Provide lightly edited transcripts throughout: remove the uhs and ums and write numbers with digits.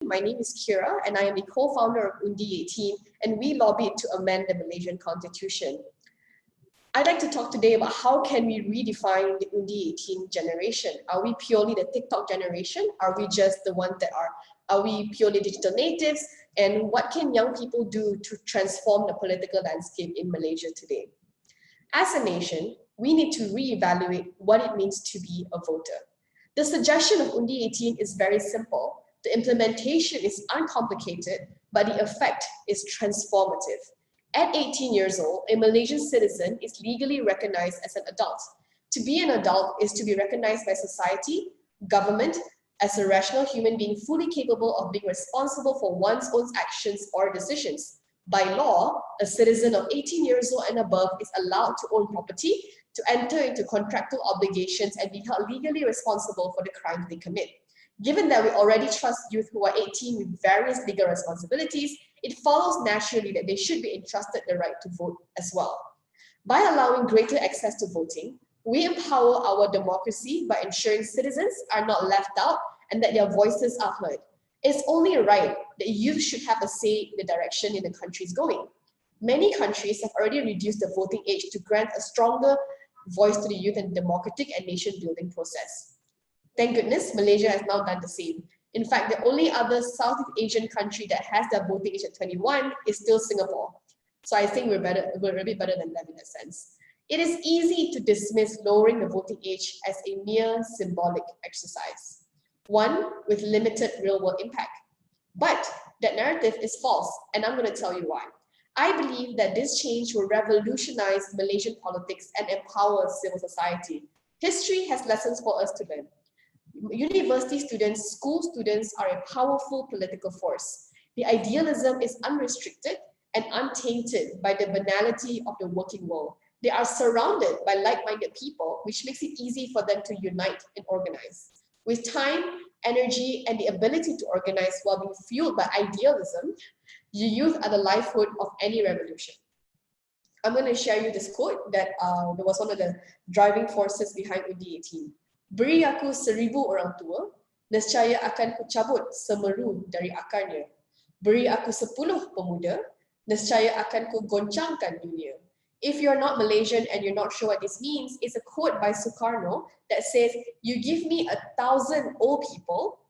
My name is Qyira and I am the co-founder of Undi 18, and we lobbied to amend the Malaysian Constitution. I'd like to talk today about how can we redefine the Undi 18 generation. Are we purely the TikTok generation? Are we just the ones that are we purely digital natives? And what can young people do to transform the political landscape in Malaysia today? As a nation, we need to reevaluate what it means to be a voter. The suggestion of Undi 18 is very simple. The implementation is uncomplicated, but the effect is transformative. At 18 years old, a Malaysian citizen is legally recognized as an adult. To be an adult is to be recognized by society, government, as a rational human being fully capable of being responsible for one's own actions or decisions. By law, a citizen of 18 years old and above is allowed to own property, to enter into contractual obligations and be held legally responsible for the crimes they commit. Given that we already trust youth who are 18 with various legal responsibilities, it follows naturally that they should be entrusted the right to vote as well. By allowing greater access to voting, we empower our democracy by ensuring citizens are not left out and that their voices are heard. It's only right that youth should have a say in the direction the country is going. Many countries have already reduced the voting age to grant a stronger voice to the youth in the democratic and nation-building process. Thank goodness, Malaysia has now done the same. In fact, the only other Southeast Asian country that has their voting age at 21 is still Singapore. So I think we're a bit better than them in that sense. It is easy to dismiss lowering the voting age as a mere symbolic exercise, one with limited real-world impact. But that narrative is false, and I'm going to tell you why. I believe that this change will revolutionize Malaysian politics and empower civil society. History has lessons for us to learn. University students, school students are a powerful political force. The idealism is unrestricted and untainted by the banality of the working world. They are surrounded by like-minded people, which makes it easy for them to unite and organize. With time, energy, and the ability to organize while being fueled by idealism, the youth are the lifeblood of any revolution. I'm going to share you this quote that was one of the driving forces behind Undi 18. Beri aku 1000 orang tua, nescaya akan kucabut semeru dari akarnya. Beri aku 10 pemuda, nescaya akan kugoncangkan dunia. If you're not Malaysian and you're not sure what this means, it's a quote by Sukarno that says, you give me 1,000 old people,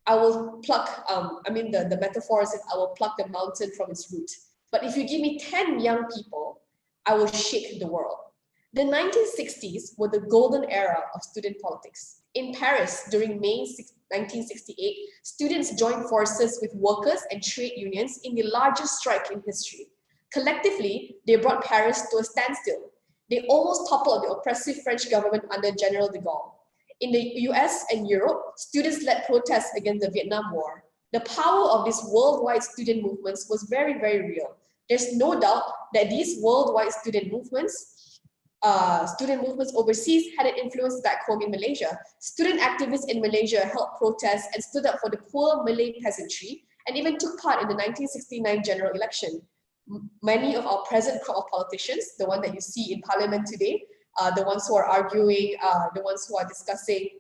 I will pluck, the metaphor is I will pluck the mountain from its root. But if you give me 10 young people, I will shake the world. The 1960s were the golden era of student politics. In Paris, during May 1968, students joined forces with workers and trade unions in the largest strike in history. Collectively, they brought Paris to a standstill. They almost toppled the oppressive French government under General de Gaulle. In the US and Europe, students led protests against the Vietnam War. The power of these worldwide student movements was very, very real. There's no doubt that these worldwide student movements overseas had an influence back home in Malaysia. Student activists in Malaysia held protests and stood up for the poor Malay peasantry and even took part in the 1969 general election. Many of our present crop of politicians, the one that you see in parliament today, the ones who are arguing, the ones who are discussing,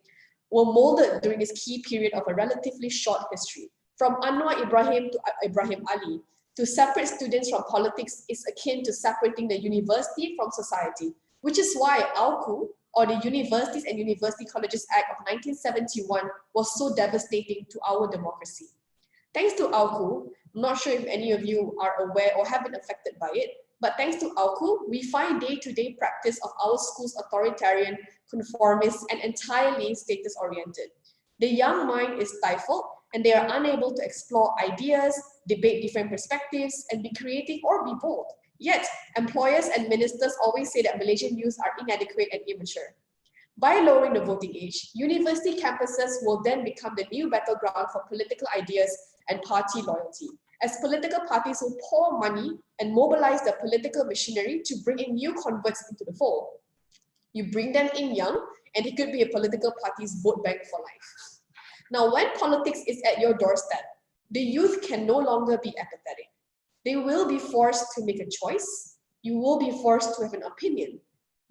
were molded during this key period of a relatively short history. From Anwar Ibrahim to Ibrahim Ali, to separate students from politics is akin to separating the university from society, which is why AUKU, or the Universities and University Colleges Act of 1971, was so devastating to our democracy. Thanks to AUKU, I'm not sure if any of you are aware or have been affected by it, but thanks to AUKU, we find day-to-day practice of our schools authoritarian, conformist, and entirely status-oriented. The young mind is stifled, and they are unable to explore ideas, debate different perspectives, and be creative or be bold. Yet, employers and ministers always say that Malaysian youth are inadequate and immature. By lowering the voting age, university campuses will then become the new battleground for political ideas and party loyalty, as political parties will pour money and mobilize the political machinery to bring in new converts into the fold. You bring them in young, and it could be a political party's vote bank for life. Now, when politics is at your doorstep, the youth can no longer be apathetic. They will be forced to make a choice. You will be forced to have an opinion.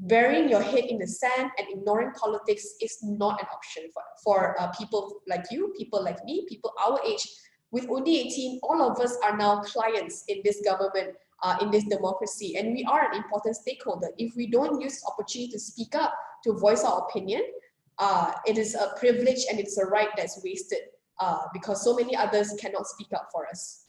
Burying your head in the sand and ignoring politics is not an option for people like you, people like me, people our age. With Undi 18, all of us are now clients in this government, in this democracy, and we are an important stakeholder. If we don't use the opportunity to speak up, to voice our opinion, it is a privilege and it's a right that's wasted because so many others cannot speak up for us.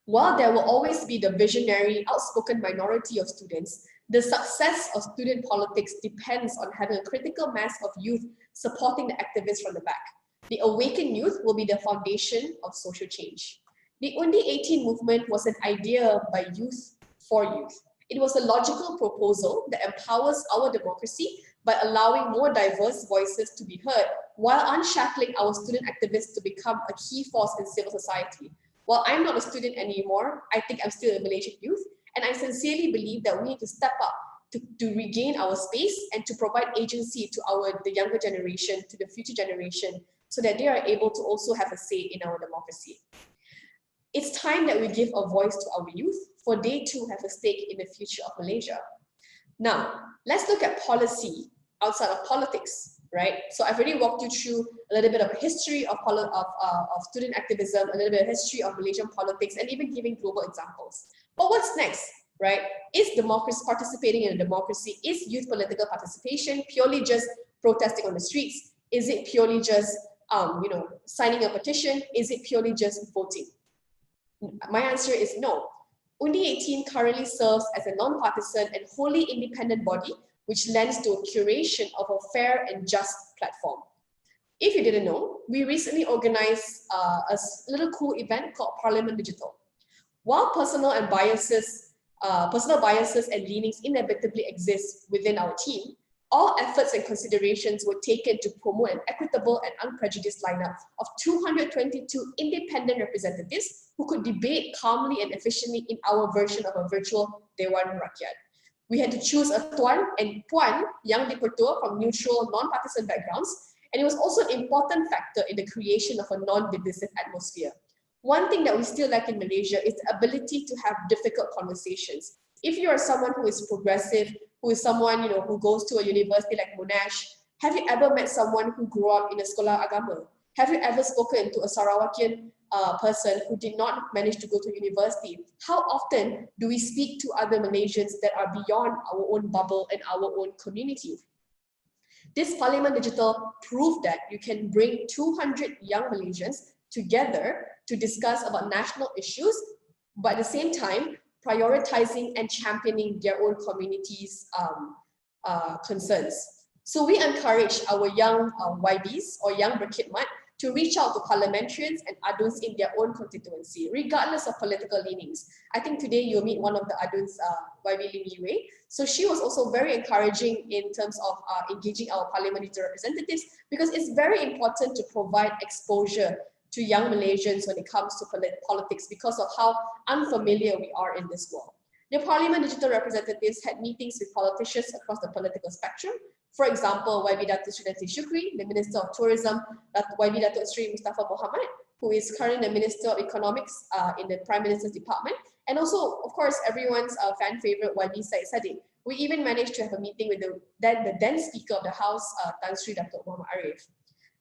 While there will always be the visionary, outspoken minority of students, the success of student politics depends on having a critical mass of youth supporting the activists from the back. The awakened youth will be the foundation of social change. The Undi 18 movement was an idea by youth for youth. It was a logical proposal that empowers our democracy by allowing more diverse voices to be heard while unshackling our student activists to become a key force in civil society. While I'm not a student anymore, I think I'm still a Malaysian youth, and I sincerely believe that we need to step up to regain our space and to provide agency to the younger generation, to the future generation, so that they are able to also have a say in our democracy. It's time that we give a voice to our youth, for they too have a stake in the future of Malaysia. Now, let's look at policy outside of politics, right? So I've already walked you through a little bit of a history of student activism, a little bit of history of Malaysian politics, and even giving global examples. But what's next, right? Is democracy, participating in a democracy, is youth political participation purely just protesting on the streets? Is it purely just signing a petition? Is it purely just voting? My answer is no. Undi 18 currently serves as a non-partisan and wholly independent body, which lends to a curation of a fair and just platform. If you didn't know, we recently organized a little cool event called Parliament Digital. While personal biases and leanings inevitably exist within our team, all efforts and considerations were taken to promote an equitable and unprejudiced lineup of 222 independent representatives who could debate calmly and efficiently in our version of a virtual Dewan Rakyat. We had to choose a Tuan and Puan Yang Dipertua from neutral, non-partisan backgrounds, and it was also an important factor in the creation of a non-divisive atmosphere. One thing that we still lack in Malaysia is the ability to have difficult conversations. If you are someone who is progressive, who is someone who goes to a university like Monash, have you ever met someone who grew up in a sekolah agama? Have you ever spoken to a Sarawakian person who did not manage to go to university? How often do we speak to other Malaysians that are beyond our own bubble and our own community? This Parliament Digital proved that you can bring 200 young Malaysians together to discuss about national issues, but at the same time, prioritizing and championing their own communities' concerns. So we encourage our young YBs or young berkhidmat to reach out to parliamentarians and aduns in their own constituency, regardless of political leanings. I think today you'll meet one of the aduns, YB Lim Yiwei. So she was also very encouraging in terms of engaging our parliamentary representatives, because it's very important to provide exposure to young Malaysians when it comes to politics because of how unfamiliar we are in this world. The Parliament Digital representatives had meetings with politicians across the political spectrum. For example, YB Datuk Sri Najib Shukri, the Minister of Tourism, YB Datuk Sri Mustafa Mohamad, who is currently the Minister of Economics in the Prime Minister's Department, and also, of course, everyone's fan favorite YB Said Sadiq. We even managed to have a meeting with the then Speaker of the House, Tan Sri Datuk Muhammad Arif.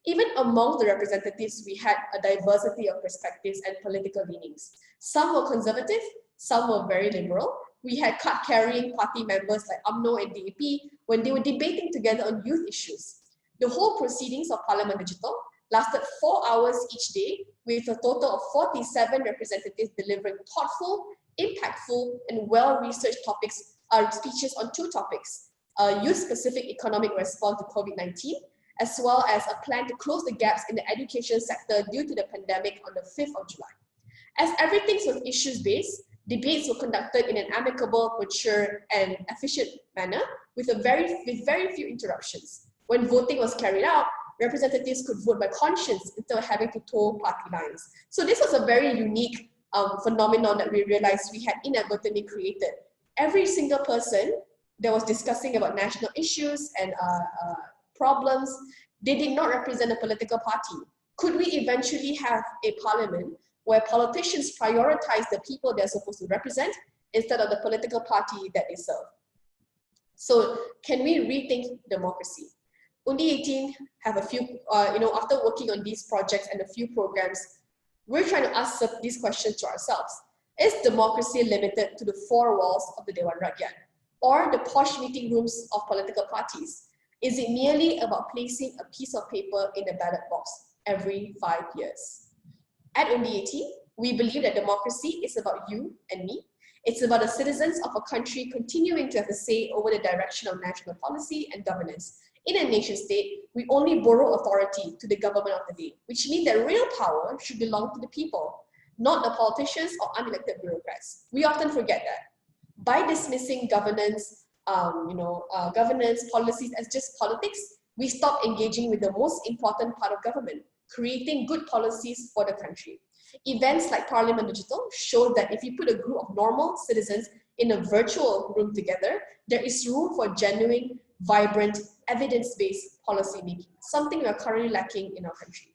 Even among the representatives, we had a diversity of perspectives and political leanings. Some were conservative, some were very liberal. We had card-carrying party members like UMNO and DAP when they were debating together on youth issues. The whole proceedings of Parliament Digital lasted 4 hours each day, with a total of 47 representatives delivering thoughtful, impactful, and well-researched speeches on 2 topics: youth-specific economic response to COVID-19, as well as a plan to close the gaps in the education sector due to the pandemic on the 5th of July. As everything was issues-based, debates were conducted in an amicable, mature, and efficient manner with very few interruptions. When voting was carried out, representatives could vote by conscience instead of having to toe party lines. So this was a very unique phenomenon that we realized we had inadvertently created. Every single person that was discussing about national issues and problems, they did not represent a political party. Could we eventually have a parliament where politicians prioritize the people they're supposed to represent instead of the political party that they serve? So can we rethink democracy? Undi 18 have a few, after working on these projects and a few programs, We're trying to ask these questions to ourselves. Is democracy limited to the four walls of the Dewan Rakyat or the posh meeting rooms of political parties? Is it merely about placing a piece of paper in a ballot box every 5 years? At UNDAT, we believe that democracy is about you and me. It's about the citizens of a country continuing to have a say over the direction of national policy and governance. In a nation state, we only borrow authority to the government of the day, which means that real power should belong to the people, not the politicians or unelected bureaucrats. We often forget that. By dismissing governance, governance policies as just politics, we stop engaging with the most important part of government, creating good policies for the country. Events like Parliament Digital show that if you put a group of normal citizens in a virtual room together, there is room for genuine, vibrant, evidence-based policy making, something we are currently lacking in our country.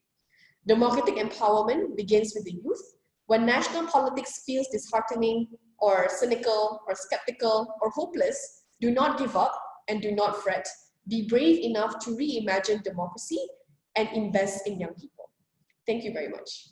Democratic empowerment begins with the youth. When national politics feels disheartening or cynical or skeptical or hopeless, do not give up and do not fret. Be brave enough to reimagine democracy and invest in young people. Thank you very much.